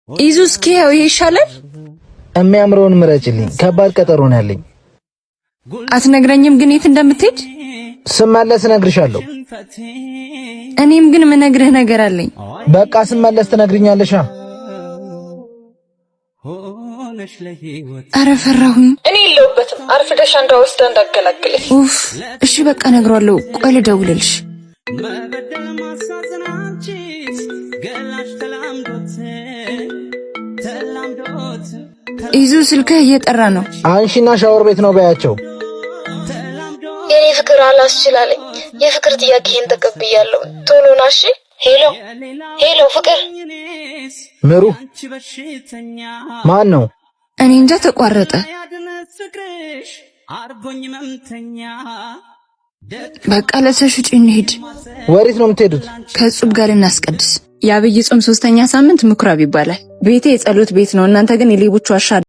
ኢዙስኪ ያው ይሻላል። የሚያምረውን ምረጭልኝ። ከባድ ቀጠሮ ነው ያለኝ። አትነግረኝም ግን የት እንደምትሄድ? ስመለስ እነግርሻለሁ። እኔም ግን ምነግርህ ነገር አለኝ። በቃ ስመለስ ትነግሪኛለሽ። አረ ፈራሁኝ። እኔ የለሁበትም። አርፍደሽ አንዷ ወስዳ እንዳገላግልሽ። ኡፍ እሺ በቃ እነግረዋለሁ። ቆይ ልደውልልሽ። ኢዙ ስልክህ እየጠራ ነው። አንሺና ሻወር ቤት ነው በያቸው። የኔ ፍቅር አላስችላለኝ። የፍቅር ጥያቄህን ተቀብያለሁ። ቶሎ ና እሺ። ሄሎ ሄሎ፣ ፍቅር ምሩ። ማን ነው? እኔ እንጃ ተቋረጠ። በቃ ለሰሽ ውጪ እንሂድ። ወዴት ነው የምትሄዱት? ከጹብ ጋር እናስቀድስ። የአብይ ጾም 3ኛ ሳምንት ምኩራብ ይባላል። ቤቴ የጸሎት ቤት ነው። እናንተ ግን የሌቦች ዋሻ